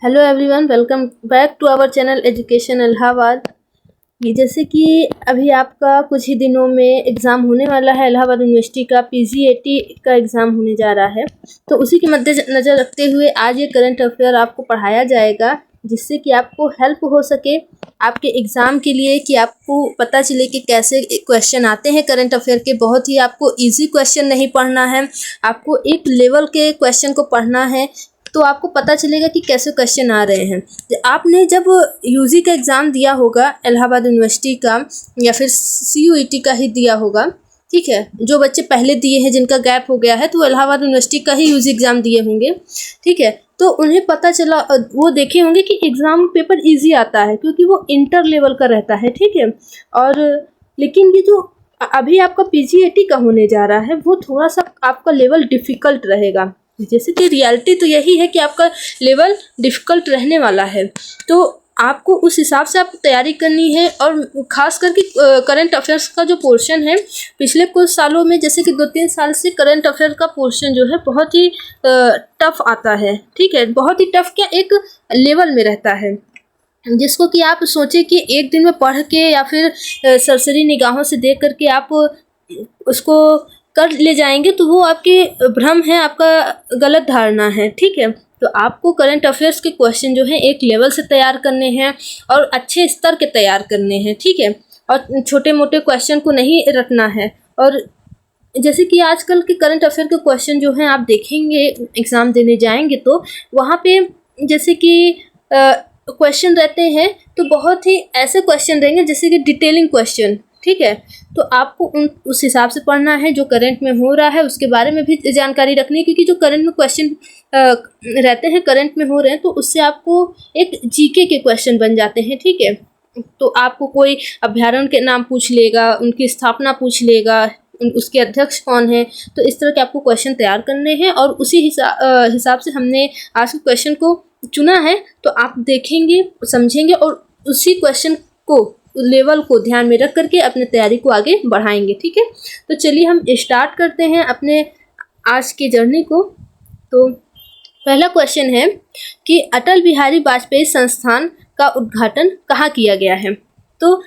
Hello everyone, welcome back to our channel education Allahabad. ये जैसे कि अभी आपका कुछ ही दिनों में एग्ज़ाम होने वाला है, इलाहाबाद यूनिवर्सिटी का PGAT का एग्ज़ाम होने जा रहा है। तो उसी के मद्देनज़र रखते हुए आज ये करंट अफेयर आपको पढ़ाया जाएगा, जिससे कि आपको हेल्प हो सके आपके एग्ज़ाम के लिए, कि आपको पता चले कि कैसे क्वेश्चन आते हैं करंट अफेयर के। बहुत ही आपको ईजी क्वेश्चन नहीं पढ़ना है, आपको एक लेवल के क्वेश्चन को पढ़ना है, तो आपको पता चलेगा कि कैसे क्वेश्चन आ रहे हैं। आपने जब UG का एग्ज़ाम दिया होगा इलाहाबाद यूनिवर्सिटी का, या फिर CUET का ही दिया होगा, ठीक है। जो बच्चे पहले दिए हैं, जिनका गैप हो गया है, तो वो इलाहाबाद यूनिवर्सिटी का ही UG एग्ज़ाम दिए होंगे, ठीक है। तो उन्हें पता चला, वो देखे होंगे कि एग्ज़ाम पेपर ईजी आता है, क्योंकि वो इंटर लेवल का रहता है, ठीक है। और लेकिन ये जो अभी आपका PGAT का होने जा रहा है, वो थोड़ा सा आपका लेवल डिफ़िकल्ट रहेगा। जैसे कि रियलिटी तो यही है कि आपका लेवल डिफ़िकल्ट रहने वाला है, तो आपको उस हिसाब से आपको तैयारी करनी है। और ख़ास करके करंट अफेयर्स का जो पोर्शन है, पिछले कुछ सालों में जैसे कि 2-3 साल से करंट अफेयर का पोर्शन जो है बहुत ही टफ़ आता है, ठीक है। बहुत ही टफ़ क्या, एक लेवल में रहता है, जिसको कि आप सोचें कि एक दिन में पढ़ के या फिर सरसरी निगाहों से देख कर के आप उसको कर ले जाएंगे, तो वो आपके भ्रम है, आपका गलत धारणा है, ठीक है। तो आपको करंट अफेयर्स के क्वेश्चन जो हैं एक लेवल से तैयार करने हैं और अच्छे स्तर के तैयार करने हैं, ठीक है। और छोटे मोटे क्वेश्चन को नहीं रखना है। और जैसे कि आजकल के करंट अफेयर के क्वेश्चन जो हैं, आप देखेंगे एग्ज़ाम देने जाएंगे तो वहाँ पे जैसे कि क्वेश्चन रहते हैं, तो बहुत ही ऐसे क्वेश्चन रहेंगे जैसे कि डिटेलिंग क्वेश्चन, ठीक है। तो आपको उस हिसाब से पढ़ना है, जो करंट में हो रहा है उसके बारे में भी जानकारी रखनी है, क्योंकि जो करंट में क्वेश्चन रहते हैं, करंट में हो रहे हैं, तो उससे आपको एक GK के क्वेश्चन बन जाते हैं, ठीक है। तो आपको कोई अभ्यारण्य के नाम पूछ लेगा, उनकी स्थापना पूछ लेगा, उसके अध्यक्ष कौन है, तो इस तरह के आपको क्वेश्चन तैयार करने हैं। और उसी हिसाब से हमने आज के क्वेश्चन को चुना है, तो आप देखेंगे, समझेंगे और उसी क्वेश्चन को, लेवल को ध्यान में रख करके अपने तैयारी को आगे बढ़ाएंगे, ठीक है। तो चलिए हम स्टार्ट करते हैं अपने आज की जर्नी को। तो पहला क्वेश्चन है कि अटल बिहारी वाजपेयी संस्थान का उद्घाटन कहाँ किया गया है। तो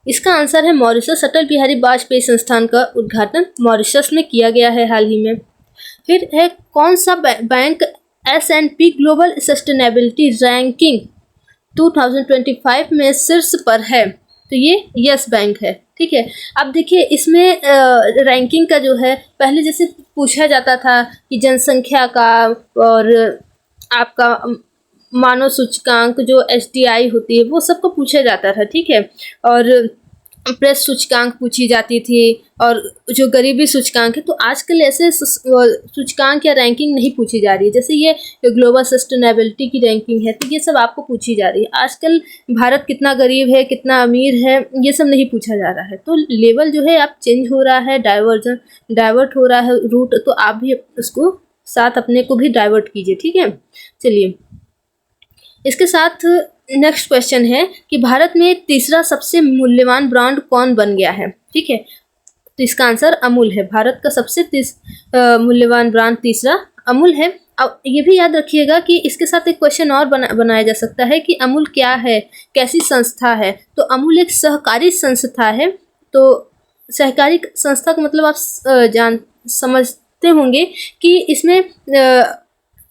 इसका आंसर है मॉरिशस। अटल बिहारी वाजपेयी संस्थान का उद्घाटन मॉरिशस में किया गया है हाल ही में। फिर है, कौन सा bank S&P global sustainability ranking 2025 में शीर्ष पर है। तो ये यस बैंक है, ठीक है। अब देखिए, इसमें रैंकिंग का जो है, पहले जैसे पूछा जाता था कि जनसंख्या का और आपका मानव सूचकांक जो SDI होती है, वो सबको पूछा जाता था, ठीक है। और प्रेस सूचकांक पूछी जाती थी, और जो गरीबी सूचकांक है। तो आजकल ऐसे सूचकांक या रैंकिंग नहीं पूछी जा रही है। जैसे ये ग्लोबल सस्टेनेबिलिटी की रैंकिंग है, तो ये सब आपको पूछी जा रही है। आजकल भारत कितना गरीब है, कितना अमीर है, ये सब नहीं पूछा जा रहा है। तो लेवल जो है आप चेंज हो रहा है, डाइवर्ट हो रहा है रूट, तो आप भी उसको साथ अपने को भी डाइवर्ट कीजिए, ठीक है। चलिए, इसके साथ नेक्स्ट क्वेश्चन है कि भारत में तीसरा सबसे मूल्यवान ब्रांड कौन बन गया है, ठीक है। तो इसका आंसर अमूल है। भारत का सबसे मूल्यवान ब्रांड तीसरा अमूल है। अब ये भी याद रखिएगा कि इसके साथ एक क्वेश्चन और बनाया जा सकता है कि अमूल क्या है, कैसी संस्था है। तो अमूल एक सहकारी संस्था है। तो सहकारी संस्था का मतलब आप समझते होंगे कि इसमें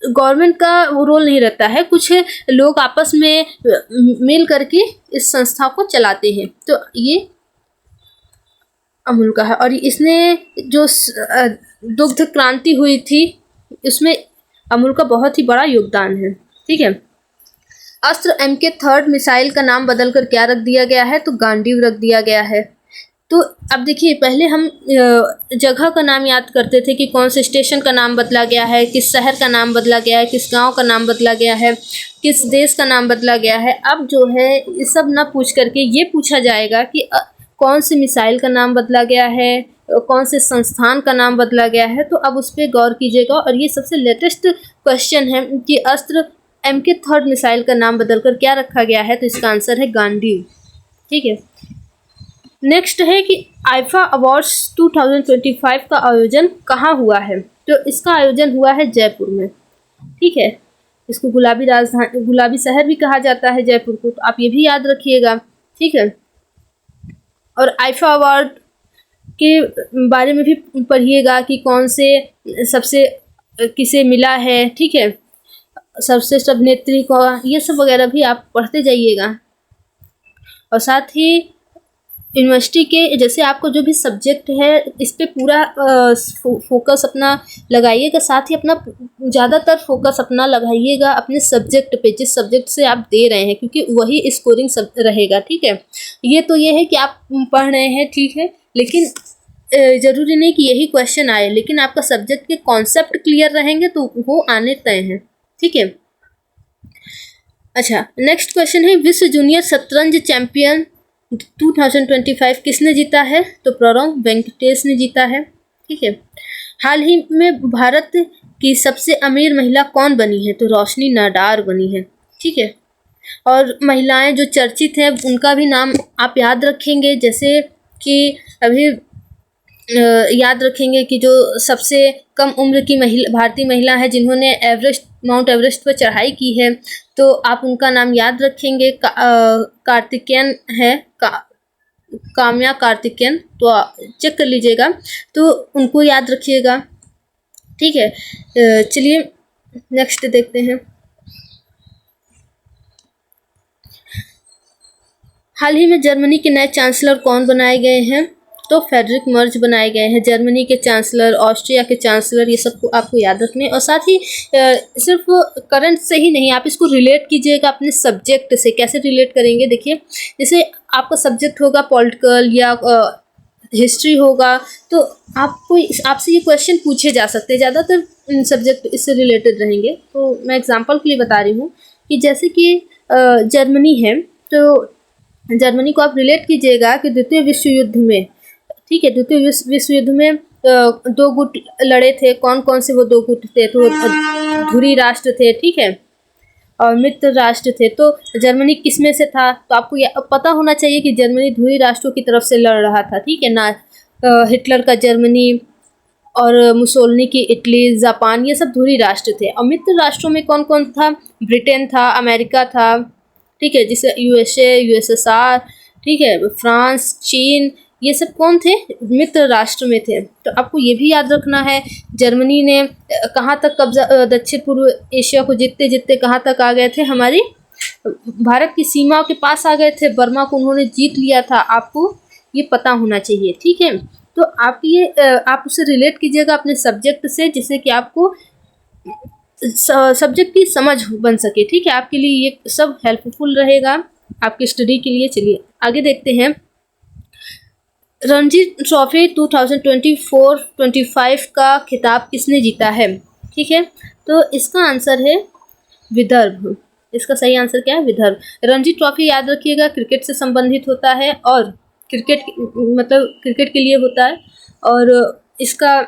गवर्नमेंट का वो रोल नहीं रहता है, कुछ लोग आपस में मिल करके इस संस्था को चलाते हैं। तो ये अमूल का है। और इसने जो दुग्ध क्रांति हुई थी, उसमें अमूल का बहुत ही बड़ा योगदान है, ठीक है। अस्त्र MK3 मिसाइल का नाम बदलकर क्या रख दिया गया है। तो गांडीव रख दिया गया है। तो अब देखिए, पहले हम जगह का नाम याद करते थे कि कौन से स्टेशन का नाम बदला गया है, किस शहर का नाम बदला गया है, किस गांव का नाम बदला गया है, किस देश का नाम बदला गया है। अब जो है ये सब ना पूछ करके ये पूछा जाएगा कि कौन सी मिसाइल का नाम बदला गया है, कौन से संस्थान का नाम बदला गया है। तो अब उस पर गौर कीजिएगा। और ये सबसे लेटेस्ट क्वेश्चन है कि अस्त्र MK3 मिसाइल का नाम बदलकर क्या रखा गया है। तो इसका आंसर है गांडीव, ठीक है। नेक्स्ट है कि आईफा अवार्ड्स 2025 का आयोजन कहाँ हुआ है। तो इसका आयोजन हुआ है जयपुर में, ठीक है। इसको गुलाबी राजधानी, गुलाबी शहर भी कहा जाता है जयपुर को, तो आप ये भी याद रखिएगा, ठीक है। और आईफा अवार्ड के बारे में भी पढ़िएगा कि कौन से सबसे किसे मिला है, ठीक है, सर्वश्रेष्ठ अभिनेत्री को, ये सब वगैरह भी आप पढ़ते जाइएगा। और साथ ही यूनिवर्सिटी के जैसे आपको जो भी सब्जेक्ट है इस पे पूरा फोकस अपना लगाइएगा, साथ ही अपना ज़्यादातर फोकस अपना लगाइएगा अपने सब्जेक्ट पे, जिस सब्जेक्ट से आप दे रहे हैं, क्योंकि वही स्कोरिंग सब रहेगा, ठीक है। ये है कि आप पढ़ रहे हैं, ठीक है, लेकिन ज़रूरी नहीं कि यही क्वेश्चन आए, लेकिन आपका सब्जेक्ट के कॉन्सेप्ट क्लियर रहेंगे तो वो आने तय हैं, ठीक है। अच्छा, नेक्स्ट क्वेश्चन है, विश्व जूनियर शतरंज चैंपियन 2025 किसने जीता है? तो प्रणव वेंकटेश ने जीता है, ठीक है। हाल ही में भारत की सबसे अमीर महिला कौन बनी है? तो रोशनी नाडार बनी है, ठीक है। और महिलाएं जो चर्चित हैं उनका भी नाम आप याद रखेंगे, जैसे कि अभी याद रखेंगे कि जो सबसे कम उम्र की भारतीय महिला है जिन्होंने माउंट एवरेस्ट पर चढ़ाई की है, तो आप उनका नाम याद रखेंगे। कार्तिकेयन है, काम्या कार्तिकेयन, तो चेक कर लीजिएगा, तो उनको याद रखिएगा, ठीक है। चलिए नेक्स्ट देखते हैं। हाल ही में जर्मनी के नए चांसलर कौन बनाए गए हैं? तो फेडरिक मर्ज बनाए गए हैं, जर्मनी के चांसलर, ऑस्ट्रिया के चांसलर, ये सबको आपको याद रखने। और साथ ही सिर्फ करंट से ही नहीं, आप इसको रिलेट कीजिएगा अपने सब्जेक्ट से। कैसे रिलेट करेंगे? देखिए, जैसे आपका सब्जेक्ट होगा पॉलिटिकल या हिस्ट्री होगा, तो आपसे ये क्वेश्चन पूछे जा सकते हैं, ज़्यादातर सब्जेक्ट इससे रिलेटेड रहेंगे। तो मैं एग्जाम्पल के लिए बता रही हूँ कि जैसे कि जर्मनी है, तो जर्मनी को आप रिलेट कीजिएगा कि द्वितीय विश्व युद्ध में, ठीक है, द्वितीय विश्व युद्ध में 2 गुट लड़े थे। कौन कौन से वो 2 गुट थे? तो धुरी राष्ट्र थे, ठीक है, और मित्र राष्ट्र थे। तो जर्मनी किसमें से था? तो आपको पता होना चाहिए कि जर्मनी धुरी राष्ट्रों की तरफ से लड़ रहा था, ठीक है ना। हिटलर का जर्मनी और मुसोलिनी की इटली, जापान, ये सब धुरी राष्ट्र थे। और मित्र राष्ट्रों में कौन कौन था? ब्रिटेन था, अमेरिका था, ठीक है, जिसे यूएसए, यूएसएसआर, ठीक है, फ्रांस, चीन, ये सब कौन थे? मित्र राष्ट्र में थे। तो आपको ये भी याद रखना है, जर्मनी ने कहाँ तक कब्जा, दक्षिण पूर्व एशिया को जीतते जीतते कहाँ तक आ गए थे? हमारी भारत की सीमाओं के पास आ गए थे, बर्मा को उन्होंने जीत लिया था। आपको ये पता होना चाहिए, ठीक है। तो आप उसे रिलेट कीजिएगा अपने सब्जेक्ट से, जिससे कि आपको सब्जेक्ट की समझ बन सके, ठीक है। आपके लिए ये सब हेल्पफुल रहेगा आपकी स्टडी के लिए। चलिए आगे देखते हैं। रणजी ट्रॉफी 2024-25 का खिताब किसने जीता है? ठीक है, तो इसका आंसर है विदर्भ। इसका सही आंसर क्या है? विदर्भ। रणजी ट्रॉफी याद रखिएगा, क्रिकेट से संबंधित होता है, और क्रिकेट के लिए होता है। और इसका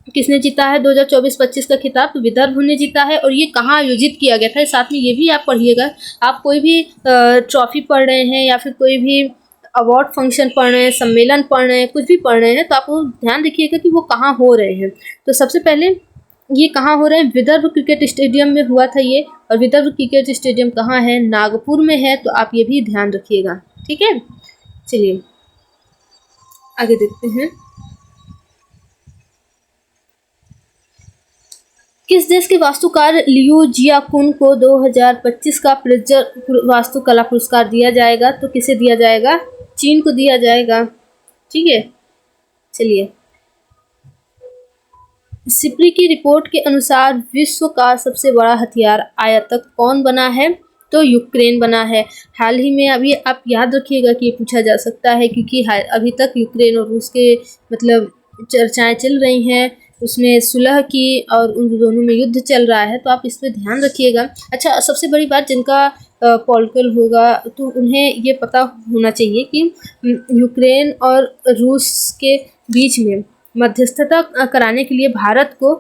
किसने जीता है 2024-25 का खिताब? तो विदर्भ ने जीता है। और ये कहाँ आयोजित किया गया था, साथ में ये भी आप पढ़िएगा। आप कोई भी ट्रॉफी पढ़ रहे हैं या फिर कोई भी अवार्ड फंक्शन पढ़ रहे हैं, सम्मेलन पढ़ रहे हैं, कुछ भी पढ़ रहे हैं, तो आप वो ध्यान रखिएगा कि वो कहाँ हो रहे हैं। तो सबसे पहले ये कहाँ हो रहे हैं? विदर्भ क्रिकेट स्टेडियम में हुआ था ये। और विदर्भ क्रिकेट स्टेडियम कहाँ है? नागपुर में है। तो आप ये भी ध्यान रखिएगा, ठीक है। चलिए आगे देखते हैं। किस देश के वास्तुकार लियू जियाकुन को 2025 का प्रिट्जर वास्तुकला पुरस्कार दिया जाएगा? तो किसे दिया जाएगा? चीन को दिया जाएगा, ठीक है। चलिए, सिप्री की रिपोर्ट के अनुसार विश्व का सबसे बड़ा हथियार आयातक कौन बना है? तो यूक्रेन बना है। हाल ही में अभी आप याद रखिएगा कि ये पूछा जा सकता है, क्योंकि अभी तक यूक्रेन और रूस के चर्चाएं चल रही हैं, उसमें सुलह की, और उन दोनों में युद्ध चल रहा है, तो आप इस पर ध्यान रखिएगा। अच्छा, सबसे बड़ी बात, जिनका पॉलिटिकल होगा तो उन्हें ये पता होना चाहिए कि यूक्रेन और रूस के बीच में मध्यस्थता कराने के लिए भारत को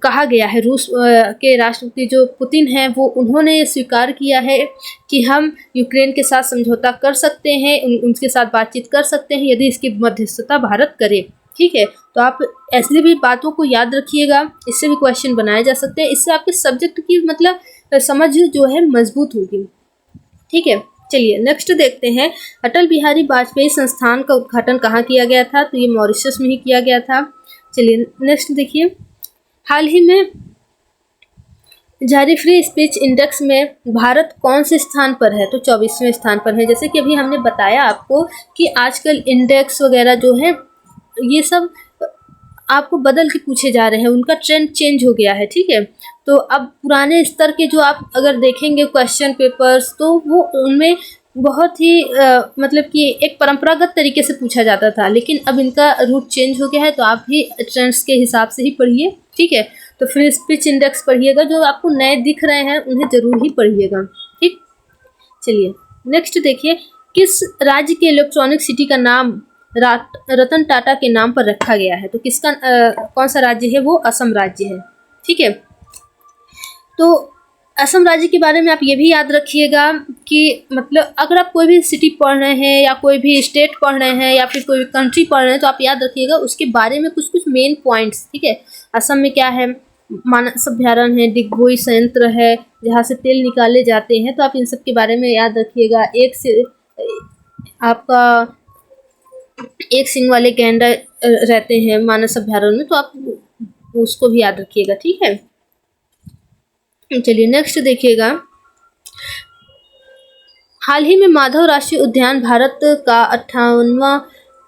कहा गया है। रूस के राष्ट्रपति जो पुतिन हैं, वो उन्होंने ये स्वीकार किया है कि हम यूक्रेन के साथ समझौता कर सकते हैं, उनके साथ बातचीत कर सकते हैं, यदि इसकी मध्यस्थता भारत करे। ठीक है। तो आप ऐसी भी बातों को याद रखिएगा, इससे भी क्वेश्चन बनाए जा सकते हैं। इससे आपके सब्जेक्ट की मतलब समझ जो है मजबूत होगी। ठीक है, चलिए नेक्स्ट देखते हैं। अटल बिहारी वाजपेयी संस्थान का उद्घाटन कहाँ किया गया था? तो ये मॉरिशस में ही किया गया था। चलिए नेक्स्ट देखिए, हाल ही में जारी फ्री स्पीच इंडेक्स में भारत कौन से स्थान पर है? तो 24वें स्थान पर है। जैसे कि अभी हमने बताया आपको कि आजकल इंडेक्स वगैरह जो है ये सब आपको बदल के पूछे जा रहे हैं, उनका ट्रेंड चेंज हो गया है। ठीक है, तो अब पुराने स्तर के जो आप अगर देखेंगे क्वेश्चन पेपर्स, तो वो उनमें बहुत ही मतलब कि एक परंपरागत तरीके से पूछा जाता था, लेकिन अब इनका रूट चेंज हो गया है। तो आप भी ट्रेंड्स के हिसाब से ही पढ़िए। ठीक है, तो फ्री स्पीच इंडेक्स पढ़िएगा, जो आपको नए दिख रहे हैं उन्हें जरूर ही पढ़िएगा। ठीक, चलिए नेक्स्ट देखिए, किस राज्य के इलेक्ट्रॉनिक सिटी का नाम रतन टाटा के नाम पर रखा गया है? तो किसका कौन सा राज्य है? वो असम राज्य है। ठीक है, तो असम राज्य के बारे में आप ये भी याद रखिएगा कि मतलब अगर आप कोई भी सिटी पढ़ रहे हैं या कोई भी स्टेट पढ़ रहे हैं या फिर कोई भी कंट्री पढ़ रहे हैं, तो आप याद रखिएगा उसके बारे में कुछ कुछ मेन पॉइंट्स। ठीक है, असम में क्या है? मानस अभ्यारण्य है, डिगबोई संयंत्र है जहाँ से तेल निकाले जाते हैं, तो आप इन सब के बारे में याद रखिएगा। आपका एक सिंग वाले गैंडा रहते हैं मानस अभ्यारण्य में, तो आप उसको भी याद रखिएगा। ठीक है, चलिए नेक्स्ट देखिएगा, हाल ही में माधव राष्ट्रीय उद्यान भारत का 58वां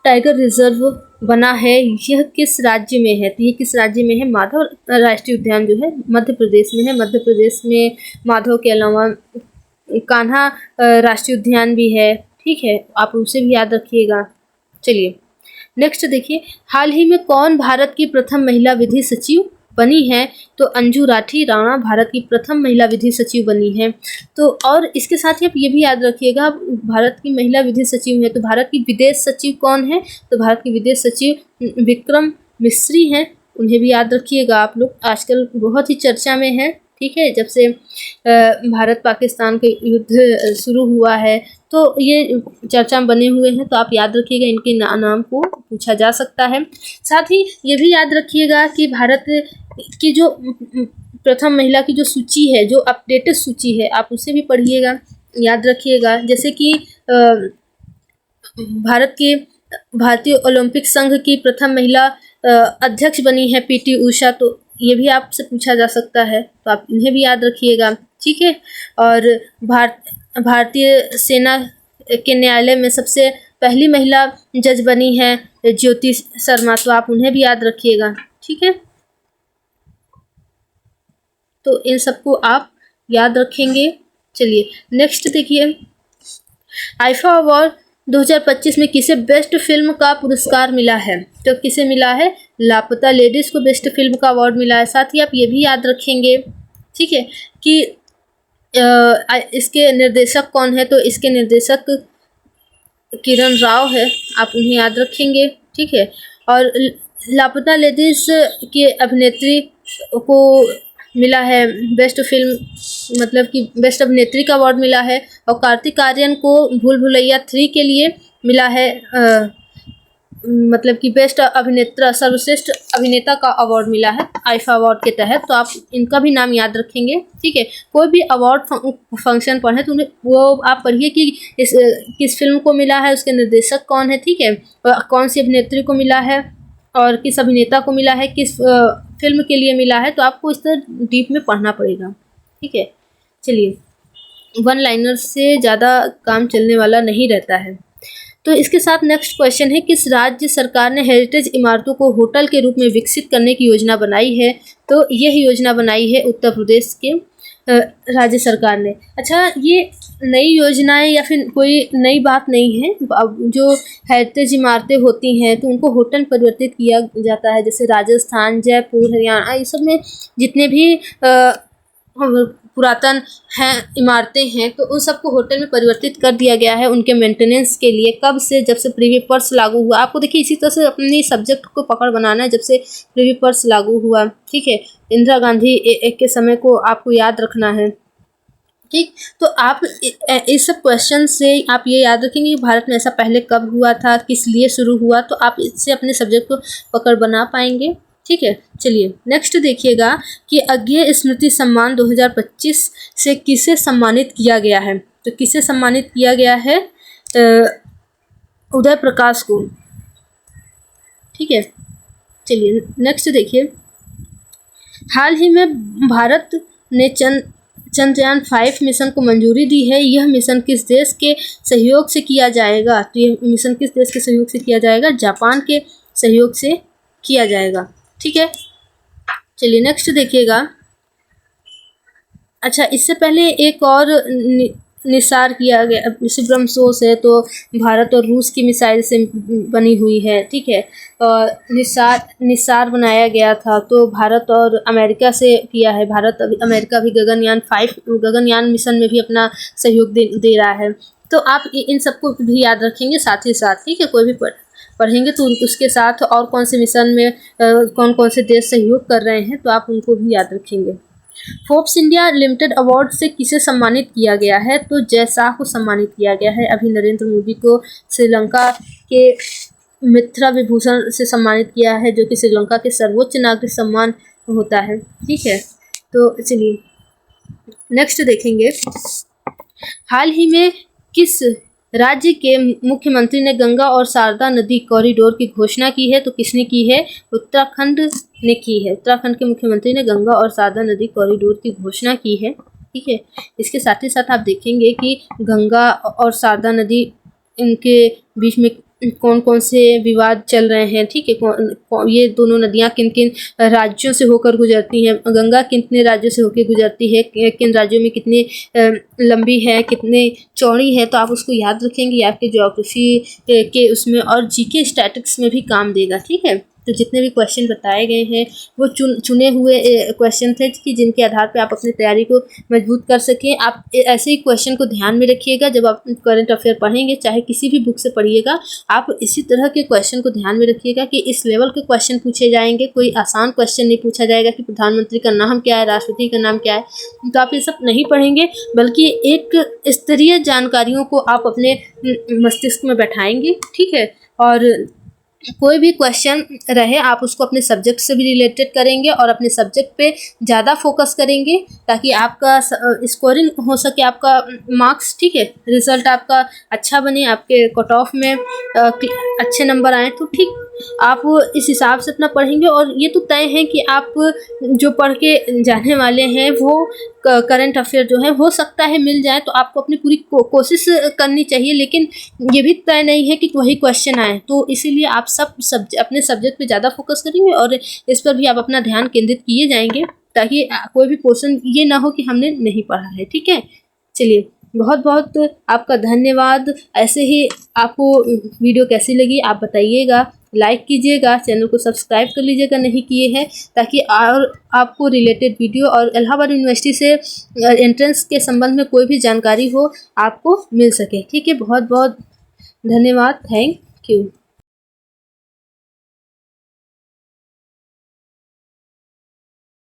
टाइगर रिजर्व बना है, यह किस राज्य में है? तो ये किस राज्य में है? माधव राष्ट्रीय उद्यान जो है मध्य प्रदेश में है। मध्य प्रदेश में माधव के अलावा कान्हा राष्ट्रीय उद्यान भी है। ठीक है, आप उसे भी याद रखिएगा। चलिए नेक्स्ट देखिए, हाल ही में कौन भारत की प्रथम महिला विधि सचिव बनी है? तो अंजू राठी राणा भारत की प्रथम महिला विधि सचिव बनी है। तो और इसके साथ ही आप ये भी याद रखिएगा, भारत की महिला विधि सचिव है तो भारत की विदेश सचिव कौन है? तो भारत की विदेश सचिव विक्रम मिस्री हैं, उन्हें भी याद रखिएगा आप लोग, आजकल बहुत ही चर्चा में है। ठीक है, जब से भारत पाकिस्तान का युद्ध शुरू हुआ है तो ये चर्चा में बने हुए हैं, तो आप याद रखिएगा, इनके नाम को पूछा जा सकता है। साथ ही ये भी याद रखिएगा कि भारत की जो प्रथम महिला की जो सूची है, जो अपडेटेड सूची है, आप उसे भी पढ़िएगा, याद रखिएगा। जैसे कि भारतीय ओलंपिक संघ की प्रथम महिला अध्यक्ष बनी है पीटी उषा, तो ये भी आपसे पूछा जा सकता है, तो आप इन्हें भी याद रखिएगा। ठीक है, और भारतीय सेना के न्यायालय में सबसे पहली महिला जज बनी है ज्योति शर्मा, तो आप उन्हें भी याद रखिएगा। ठीक है, तो इन सबको आप याद रखेंगे। चलिए नेक्स्ट देखिए, आईफा अवार्ड 2025 में किसे बेस्ट फिल्म का पुरस्कार मिला है? तो किसे मिला है? लापता लेडीज को बेस्ट फिल्म का अवार्ड मिला है। साथ ही आप ये भी याद रखेंगे, ठीक है, कि इसके निर्देशक कौन है? तो इसके निर्देशक किरण राव है, आप उन्हें याद रखेंगे। ठीक है, और लापता लेडीज के अभिनेत्री को मिला है बेस्ट फिल्म, मतलब कि बेस्ट अभिनेत्री का अवार्ड मिला है, और कार्तिक आर्यन को भूल भुलैया 3 के लिए मिला है मतलब कि बेस्ट अभिनेता, सर्वश्रेष्ठ अभिनेता का अवार्ड मिला है आईफा अवार्ड के तहत, तो आप इनका भी नाम याद रखेंगे। ठीक है, कोई भी अवार्ड फंक्शन पढ़े तो वो आप पढ़िए कि किस फिल्म को मिला है, उसके निर्देशक कौन है, ठीक है, कौन सी अभिनेत्री को मिला है और किस अभिनेता को मिला है, किस फिल्म के लिए मिला है, तो आपको इस तरह डीप में पढ़ना पड़ेगा। ठीक है, चलिए वन लाइनर से ज़्यादा काम चलने वाला नहीं रहता है। तो इसके साथ नेक्स्ट क्वेश्चन है, किस राज्य सरकार ने हेरिटेज इमारतों को होटल के रूप में विकसित करने की योजना बनाई है? तो यह योजना बनाई है उत्तर प्रदेश के राज्य सरकार ने। अच्छा, ये नई योजनाएं या फिर कोई नई बात नहीं है, जो हेरिटेज इमारतें होती हैं तो उनको होटल परिवर्तित किया जाता है। जैसे राजस्थान, जयपुर, हरियाणा, ये सब में जितने भी पुरातन हैं इमारतें हैं तो उन सबको होटल में परिवर्तित कर दिया गया है उनके मेंटेनेंस के लिए। कब से? जब से प्रीवी पर्स लागू हुआ। आपको देखिए इसी तरह से अपनी सब्जेक्ट को पकड़ बनाना है, जब से प्रीवी पर्स लागू हुआ। ठीक है, इंदिरा गांधी के समय को आपको याद रखना है। ठीक। तो आप इस सब क्वेश्चन से आप ये याद रखेंगे कि भारत में ऐसा पहले कब हुआ था, किस लिए शुरू हुआ, तो आप इससे अपने सब्जेक्ट को पकड़ बना पाएंगे। ठीक है, चलिए नेक्स्ट देखिएगा कि अज्ञेय स्मृति सम्मान 2025 से किसे सम्मानित किया गया है। तो किसे सम्मानित किया गया है? उदय प्रकाश को। ठीक है, चलिए नेक्स्ट देखिए। हाल ही में भारत ने चंद्रयान 5 मिशन को मंजूरी दी है। यह मिशन किस देश के सहयोग से किया जाएगा? तो यह मिशन किस देश के सहयोग से किया जाएगा? जापान के सहयोग से किया जाएगा। ठीक है, चलिए नेक्स्ट देखिएगा। अच्छा, इससे पहले एक और निसार किया गया, जैसे ब्रह्मोस है तो भारत और रूस की मिसाइल से बनी हुई है। ठीक है, और निसार बनाया गया था तो भारत और अमेरिका से किया है। भारत अमेरिका भी गगनयान मिशन में भी अपना सहयोग दे रहा है। तो आप इन सबको भी याद रखेंगे साथ ही साथ। ठीक है, कोई भी पढ़ेंगे तो उसके साथ और कौन से मिशन में कौन कौन से देश सहयोग कर रहे हैं तो आप उनको भी याद रखेंगे। फोर्ब्स इंडिया लिमिटेड अवार्ड से किसे सम्मानित किया गया है? तो जय शाह को सम्मानित किया गया है। अभी नरेंद्र मोदी को श्रीलंका के मित्रा विभूषण से सम्मानित किया है, जो कि श्रीलंका के सर्वोच्च नागरिक सम्मान होता है। ठीक है, तो चलिए नेक्स्ट देखेंगे। हाल ही में किस राज्य के मुख्यमंत्री ने गंगा और शारदा नदी कॉरिडोर की घोषणा की है? तो किसने की है? उत्तराखंड ने की है। उत्तराखंड के मुख्यमंत्री ने गंगा और शारदा नदी कॉरिडोर की घोषणा की है। ठीक है, इसके साथ ही साथ आप देखेंगे कि गंगा और शारदा नदी, इनके बीच में कौन कौन से विवाद चल रहे हैं। ठीक है, ये दोनों नदियाँ किन किन राज्यों से होकर गुजरती हैं। गंगा कितने राज्यों से होकर गुजरती है, किन राज्यों में कितनी लंबी है, कितनी चौड़ी है, तो आप उसको याद रखेंगे। आपके ज्योग्राफी के उसमें और जीके स्टैटिक्स में भी काम देगा। ठीक है, तो जितने भी क्वेश्चन बताए गए हैं वो चुने हुए क्वेश्चन थे कि जिनके आधार पे आप अपनी तैयारी को मजबूत कर सकें। आप ऐसे ही क्वेश्चन को ध्यान में रखिएगा जब आप करंट अफेयर पढ़ेंगे, चाहे किसी भी बुक से पढ़िएगा। आप इसी तरह के क्वेश्चन को ध्यान में रखिएगा कि इस लेवल के क्वेश्चन पूछे जाएंगे। कोई आसान क्वेश्चन नहीं पूछा जाएगा कि प्रधानमंत्री का नाम क्या है, राष्ट्रपति का नाम क्या है। तो आप ये सब नहीं पढ़ेंगे, बल्कि एक स्तरीय जानकारियों को आप अपने मस्तिष्क में बैठाएंगे। ठीक है, और कोई भी क्वेश्चन रहे आप उसको अपने सब्जेक्ट से भी रिलेटेड करेंगे और अपने सब्जेक्ट पे ज़्यादा फोकस करेंगे, ताकि आपका स्कोरिंग हो सके, आपका मार्क्स, ठीक है, रिजल्ट आपका अच्छा बने, आपके कट ऑफ में अच्छे नंबर आए। तो ठीक आप इस हिसाब से अपना पढ़ेंगे। और ये तो तय है कि आप जो पढ़ के जाने वाले हैं वो करंट अफेयर जो है हो सकता है मिल जाए, तो आपको अपनी पूरी कोशिश करनी चाहिए। लेकिन ये भी तय नहीं है कि वही क्वेश्चन आए, तो इसीलिए आप अपने सब्जेक्ट पे ज़्यादा फोकस करेंगे और इस पर भी आप अपना ध्यान केंद्रित किए जाएंगे, ताकि कोई भी क्वेश्चन ये ना हो कि हमने नहीं पढ़ा है। ठीक है, चलिए बहुत बहुत आपका धन्यवाद। ऐसे ही आपको वीडियो कैसी लगी आप बताइएगा, लाइक कीजिएगा, चैनल को सब्सक्राइब कर लीजिएगा नहीं किए हैं, ताकि और आपको रिलेटेड वीडियो और इलाहाबाद यूनिवर्सिटी से एंट्रेंस के संबंध में कोई भी जानकारी हो आपको मिल सके। ठीक है, बहुत बहुत धन्यवाद, थैंक यू।